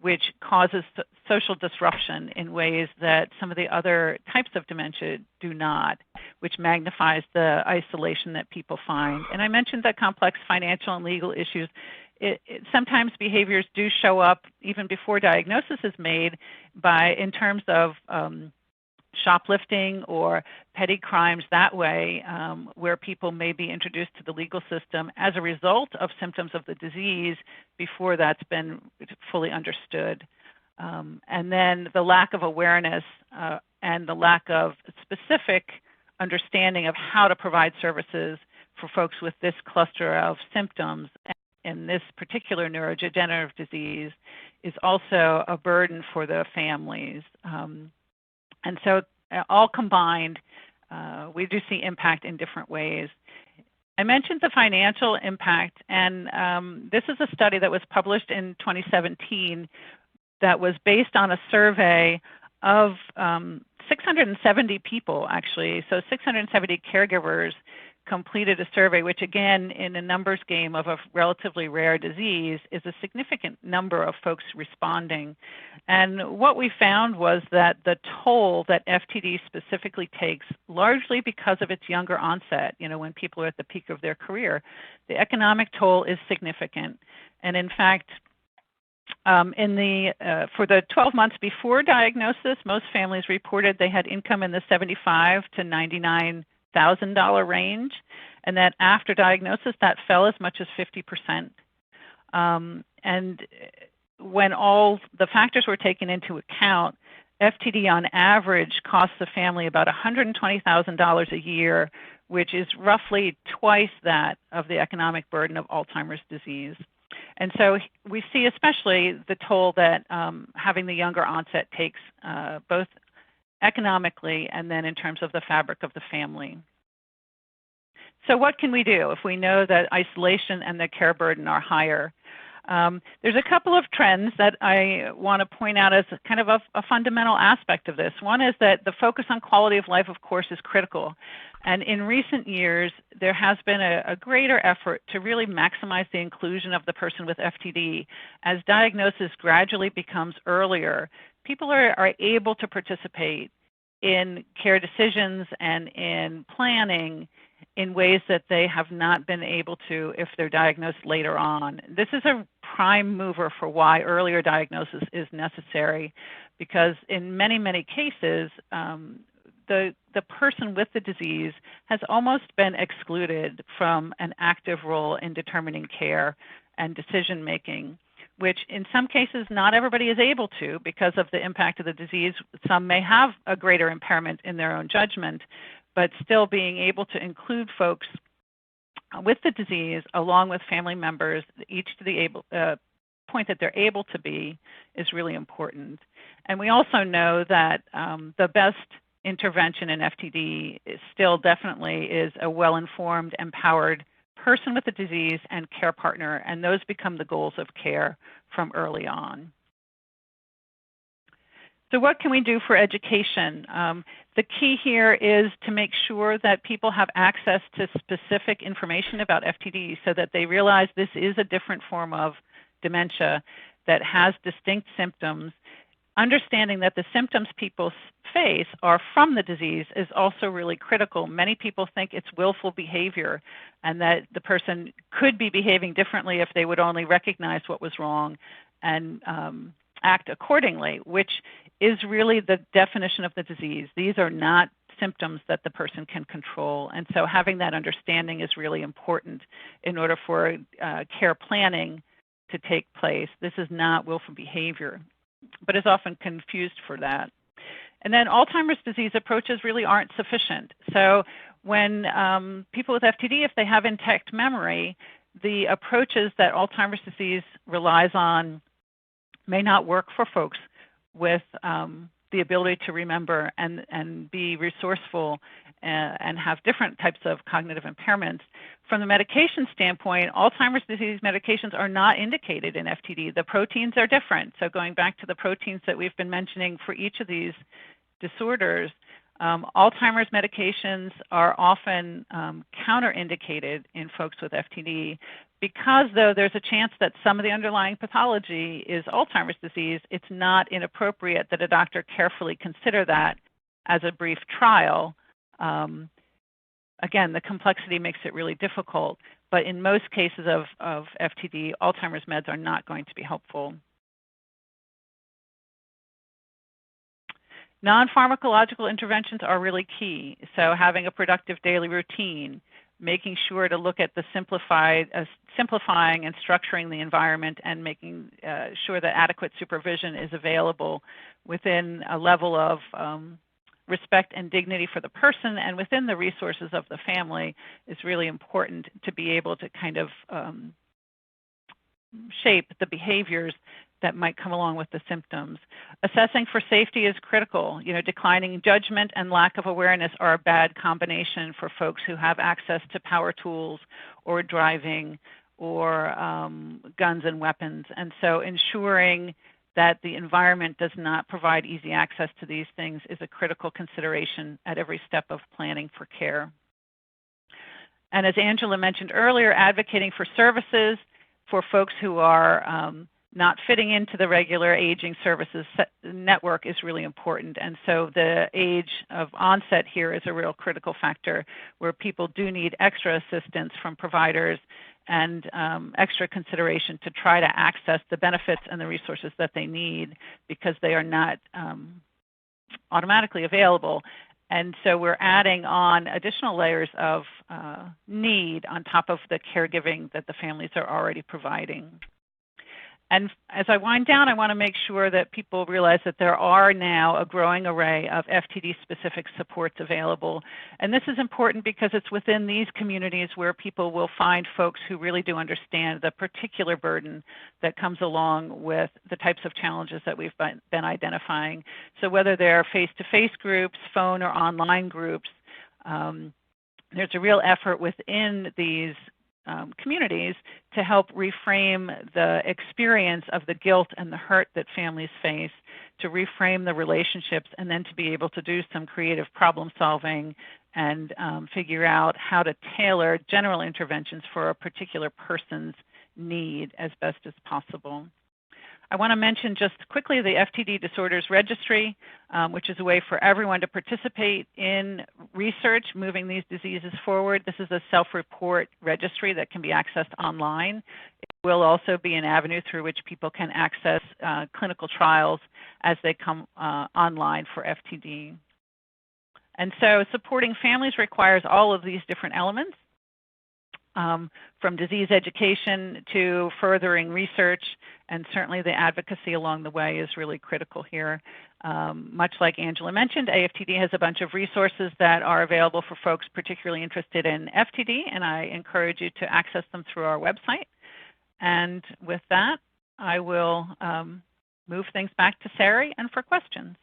which causes social disruption in ways that some of the other types of dementia do not, which magnifies the isolation that people find. And I mentioned the complex financial and legal issues. Sometimes behaviors do show up even before diagnosis is made in terms of shoplifting or petty crimes that way, where people may be introduced to the legal system as a result of symptoms of the disease before that's been fully understood. And then the lack of awareness and the lack of specific understanding of how to provide services for folks with this cluster of symptoms in this particular neurodegenerative disease is also a burden for the families. And so all combined, we do see impact in different ways. I mentioned the financial impact, and this is a study that was published in 2017 that was based on a survey of 670 people, actually. So 670 caregivers completed a survey, which again, in a numbers game of a relatively rare disease, is a significant number of folks responding. And what we found was that the toll that FTD specifically takes, largely because of its younger onset, when people are at the peak of their career, the economic toll is significant. And in fact, for the 12 months before diagnosis, most families reported they had income in the $75,000 to $99,000 range, and that after diagnosis, that fell as much as 50%. And when all the factors were taken into account, FTD on average costs the family about $120,000 a year, which is roughly twice that of the economic burden of Alzheimer's disease. And so we see especially the toll that having the younger onset takes, both economically and then in terms of the fabric of the family. So what can we do if we know that isolation and the care burden are higher? There's a couple of trends that I want to point out as kind of a fundamental aspect of this. One is that the focus on quality of life, of course, is critical. And in recent years, there has been a greater effort to really maximize the inclusion of the person with FTD. As diagnosis gradually becomes earlier, people are able to participate in care decisions and in planning in ways that they have not been able to if they're diagnosed later on. This is a prime mover for why earlier diagnosis is necessary, because in many, many cases, the person with the disease has almost been excluded from an active role in determining care and decision making, which in some cases not everybody is able to because of the impact of the disease. Some may have a greater impairment in their own judgment, but still being able to include folks with the disease along with family members, each to the point that they're able to be, is really important. And we also know that the best intervention in FTD still definitely is a well-informed, empowered person with the disease and care partner, and those become the goals of care from early on. So what can we do for education? The key here is to make sure that people have access to specific information about FTD so that they realize this is a different form of dementia that has distinct symptoms. Understanding that the symptoms people face are from the disease is also really critical. Many people think it's willful behavior and that the person could be behaving differently if they would only recognize what was wrong and act accordingly, which is really the definition of the disease. These are not symptoms that the person can control. And so having that understanding is really important in order for care planning to take place. This is not willful behavior, but is often confused for that. And then Alzheimer's disease approaches really aren't sufficient. So when people with FTD, if they have intact memory, the approaches that Alzheimer's disease relies on may not work for folks with the ability to remember and be resourceful and have different types of cognitive impairments. From the medication standpoint, Alzheimer's disease medications are not indicated in FTD. The proteins are different. So going back to the proteins that we've been mentioning for each of these disorders, Alzheimer's medications are often counterindicated in folks with FTD because, though there's a chance that some of the underlying pathology is Alzheimer's disease, it's not inappropriate that a doctor carefully consider that as a brief trial. Again, the complexity makes it really difficult, but in most cases of FTD, Alzheimer's meds are not going to be helpful. Non-pharmacological interventions are really key. So having a productive daily routine, making sure to look at the simplifying and structuring the environment, and making sure that adequate supervision is available within a level of respect and dignity for the person and within the resources of the family is really important to be able to kind of shape the behaviors that might come along with the symptoms. Assessing for safety is critical. You know, declining judgment and lack of awareness are a bad combination for folks who have access to power tools or driving or guns and weapons. And so ensuring that the environment does not provide easy access to these things is a critical consideration at every step of planning for care. And as Angela mentioned earlier, advocating for services for folks who are not fitting into the regular aging services network is really important. And so the age of onset here is a real critical factor where people do need extra assistance from providers and extra consideration to try to access the benefits and the resources that they need because they are not automatically available. And so we're adding on additional layers of need on top of the caregiving that the families are already providing. And as I wind down, I want to make sure that people realize that there are now a growing array of FTD-specific supports available. And this is important because it's within these communities where people will find folks who really do understand the particular burden that comes along with the types of challenges that we've been identifying. So whether they're face-to-face groups, phone or online groups, there's a real effort within these communities to help reframe the experience of the guilt and the hurt that families face, to reframe the relationships, and then to be able to do some creative problem solving and figure out how to tailor general interventions for a particular person's need as best as possible. I want to mention just quickly the FTD Disorders Registry, which is a way for everyone to participate in research moving these diseases forward. This is a self-report registry that can be accessed online. It will also be an avenue through which people can access clinical trials as they come online for FTD. And so supporting families requires all of these different elements. From disease education to furthering research, and certainly the advocacy along the way is really critical here. Much like Angela mentioned, AFTD has a bunch of resources that are available for folks particularly interested in FTD, and I encourage you to access them through our website. And with that, I will move things back to Sari and for questions.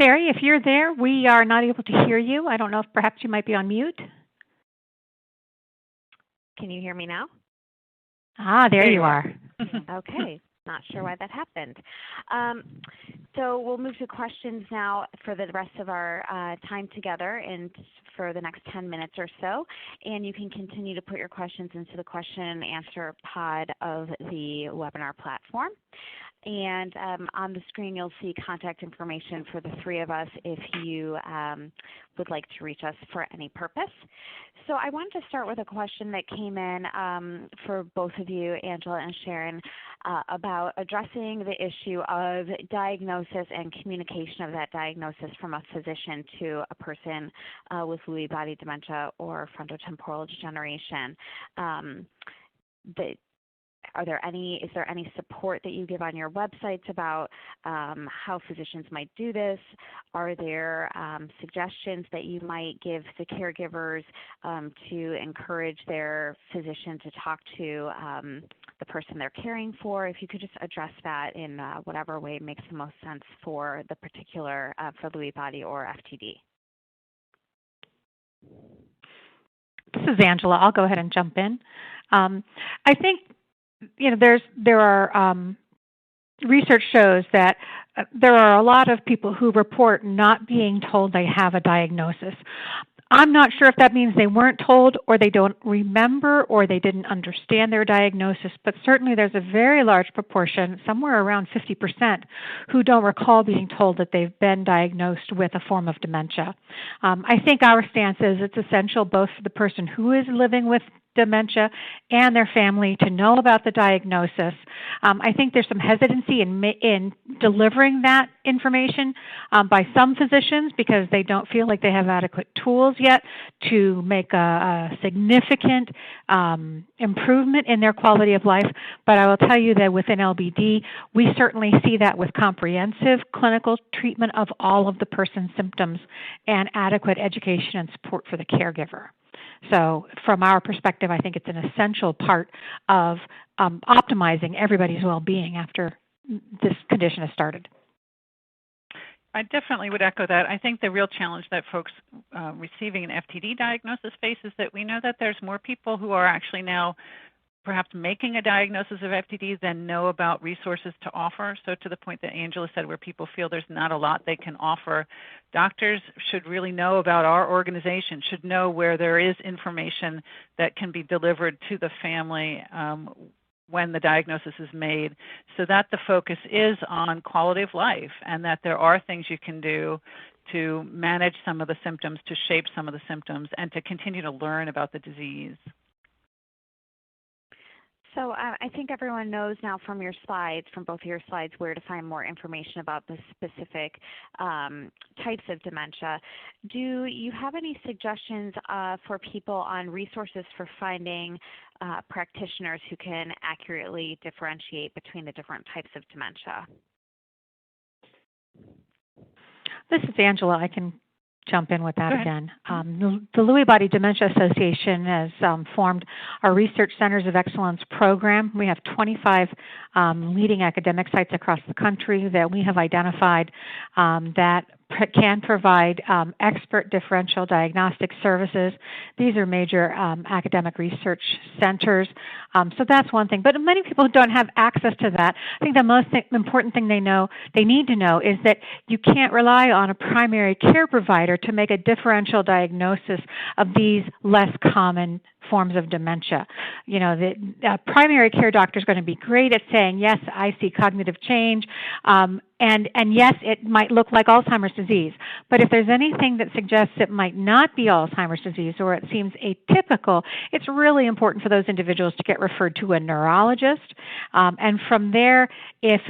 Sari, if you're there, we are not able to hear you. I don't know if perhaps you might be on mute. Can you hear me now? Ah, there you are. Okay, not sure why that happened. So we'll move to questions now for the rest of our time together and for the next 10 minutes or so. And you can continue to put your questions into the question and answer pod of the webinar platform. And on the screen, you'll see contact information for the three of us if you would like to reach us for any purpose. So I wanted to start with a question that came in for both of you, Angela and Sharon, about addressing the issue of diagnosis and communication of that diagnosis from a physician to a person with Lewy body dementia or frontotemporal degeneration. Is there any support that you give on your websites about how physicians might do this? Are there suggestions that you might give the caregivers to encourage their physician to talk to the person they're caring for? If you could just address that in whatever way makes the most sense for the particular, for Lewy body or FTD. This is Angela. I'll go ahead and jump in. I think there are research shows that there are a lot of people who report not being told they have a diagnosis. I'm not sure if that means they weren't told or they don't remember or they didn't understand their diagnosis, but certainly there's a very large proportion, somewhere around 50%, who don't recall being told that they've been diagnosed with a form of dementia. I think our stance is it's essential both for the person who is living with dementia and their family to know about the diagnosis. I think there's some hesitancy in delivering that information by some physicians because they don't feel like they have adequate tools yet to make a significant improvement in their quality of life. But I will tell you that within LBD, we certainly see that with comprehensive clinical treatment of all of the person's symptoms and adequate education and support for the caregiver. So from our perspective, I think it's an essential part of optimizing everybody's well-being after this condition has started. I definitely would echo that. I think the real challenge that folks receiving an FTD diagnosis face is that we know that there's more people who are actually now perhaps making a diagnosis of FTD than know about resources to offer. So to the point that Angela said, where people feel there's not a lot they can offer, doctors should really know about our organization, should know where there is information that can be delivered to the family when the diagnosis is made, so that the focus is on quality of life and that there are things you can do to manage some of the symptoms, to shape some of the symptoms, and to continue to learn about the disease. So I think everyone knows now from your slides, from both of your slides, where to find more information about the specific types of dementia. Do you have any suggestions for people on resources for finding practitioners who can accurately differentiate between the different types of dementia? This is Angela. I can jump in with that again. The Lewy Body Dementia Association has formed our Research Centers of Excellence program. We have 25 leading academic sites across the country that we have identified that can provide expert differential diagnostic services. These are major academic research centers. So that's one thing. But many people don't have access to that. I think the most important thing they need to know is that you can't rely on a primary care provider to make a differential diagnosis of these less common forms of dementia. The primary care doctor is going to be great at saying, yes, I see cognitive change, and yes, it might look like Alzheimer's disease. But if there's anything that suggests it might not be Alzheimer's disease or it seems atypical, it's really important for those individuals to get referred to a neurologist. And from there, if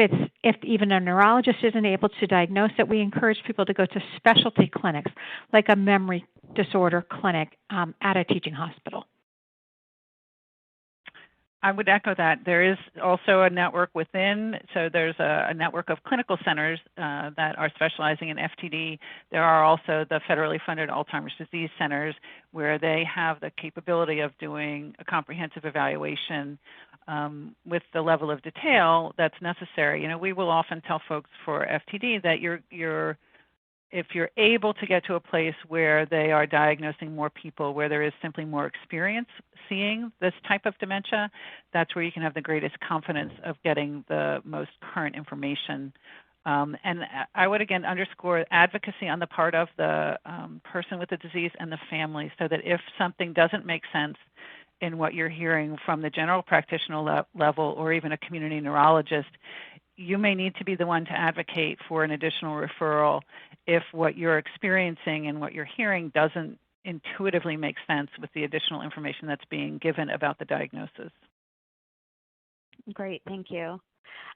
even a neurologist isn't able to diagnose it, we encourage people to go to specialty clinics, like a memory disorder clinic at a teaching hospital. I would echo that. There is also a network within, so there's a network of clinical centers that are specializing in FTD. There are also the federally funded Alzheimer's disease centers where they have the capability of doing a comprehensive evaluation with the level of detail that's necessary. We will often tell folks for FTD that if you're able to get to a place where they are diagnosing more people, where there is simply more experience seeing this type of dementia, that's where you can have the greatest confidence of getting the most current information. And I would again underscore advocacy on the part of the person with the disease and the family, so that if something doesn't make sense in what you're hearing from the general practitioner level or even a community neurologist, you may need to be the one to advocate for an additional referral if what you're experiencing and what you're hearing doesn't intuitively make sense with the additional information that's being given about the diagnosis. Great, thank you.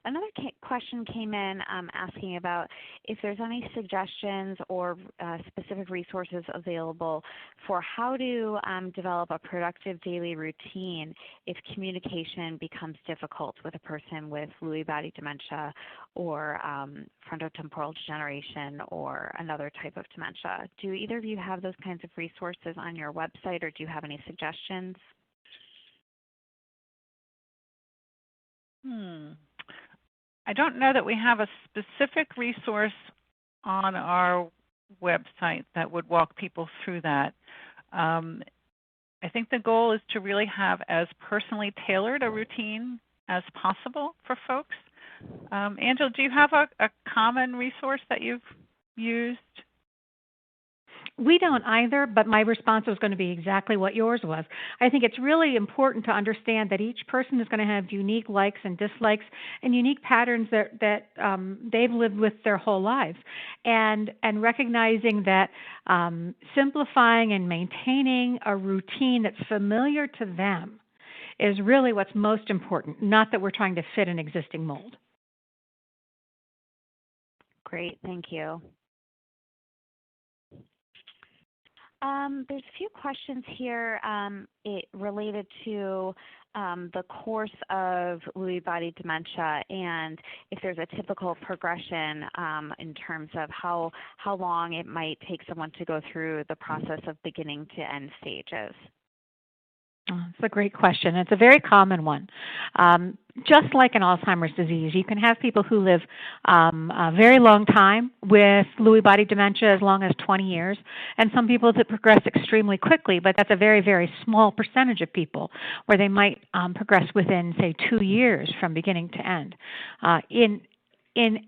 Another question came in asking about if there's any suggestions or specific resources available for how to develop a productive daily routine if communication becomes difficult with a person with Lewy body dementia or frontotemporal degeneration or another type of dementia. Do either of you have those kinds of resources on your website, or do you have any suggestions? I don't know that we have a specific resource on our website that would walk people through that. I think the goal is to really have as personally tailored a routine as possible for folks. Angela, do you have a common resource that you've used? We don't either, but my response was going to be exactly what yours was. I think it's really important to understand that each person is going to have unique likes and dislikes and unique patterns that they've lived with their whole lives. And recognizing that simplifying and maintaining a routine that's familiar to them is really what's most important, not that we're trying to fit an existing mold. Great, thank you. There's a few questions here related to the course of Lewy body dementia and if there's a typical progression in terms of how long it might take someone to go through the process of beginning to end stages. It's a great question. It's a very common one. Just like in Alzheimer's disease, you can have people who live a very long time with Lewy body dementia, as long as 20 years, and some people that progress extremely quickly, but that's a very, very small percentage of people where they might progress within, say, 2 years from beginning to end. In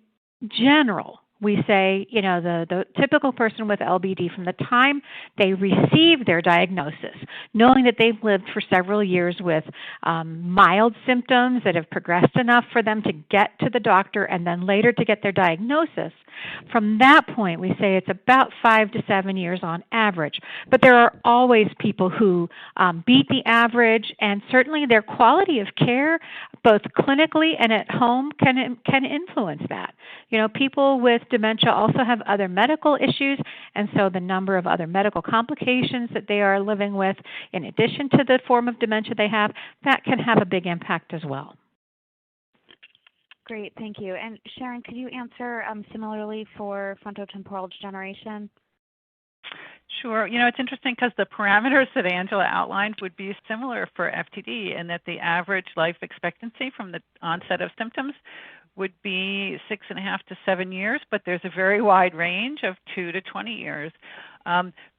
general, we say, you know, the typical person with LBD, from the time they receive their diagnosis, knowing that they've lived for several years with mild symptoms that have progressed enough for them to get to the doctor and then later to get their diagnosis, from that point we say it's about 5 to 7 years on average. But there are always people who beat the average, and certainly their quality of care, both clinically and at home, can influence that. You know, people with dementia also have other medical issues, and so the number of other medical complications that they are living with, in addition to the form of dementia they have, that can have a big impact as well. Great, thank you. And Sharon, could you answer similarly for frontotemporal degeneration? Sure. You know, it's interesting because the parameters that Angela outlined would be similar for FTD, in that the average life expectancy from the onset of symptoms would be 6.5 to 7 years, but there's a very wide range of 2 to 20 years.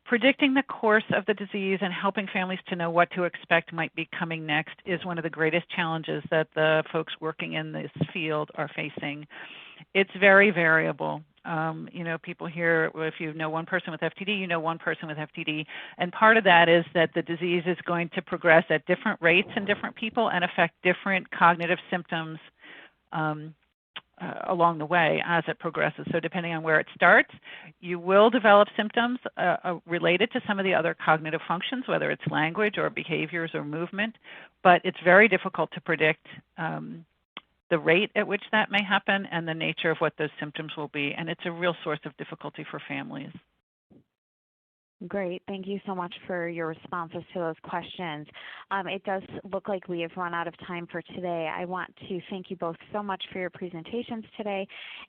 Predicting the course of the disease and helping families to know what to expect might be coming next is one of the greatest challenges that the folks working in this field are facing. It's very variable. You know, people here, if you know one person with FTD, you know one person with FTD. And part of that is that the disease is going to progress at different rates in different people and affect different cognitive symptoms along the way as it progresses. So depending on where it starts, you will develop symptoms related to some of the other cognitive functions, whether it's language or behaviors or movement, but it's very difficult to predict the rate at which that may happen and the nature of what those symptoms will be, and it's a real source of difficulty for families. Great. Thank you so much for your responses to those questions. It does look like we have run out of time for today. I want to thank you both so much for your presentations today,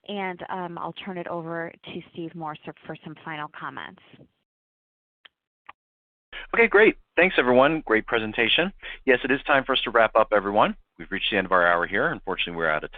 and I'll turn it over to Steve Morse for some final comments. Okay, great. Thanks, everyone. Great presentation. Yes, it is time for us to wrap up, everyone. We've reached the end of our hour here. Unfortunately, we're out of time.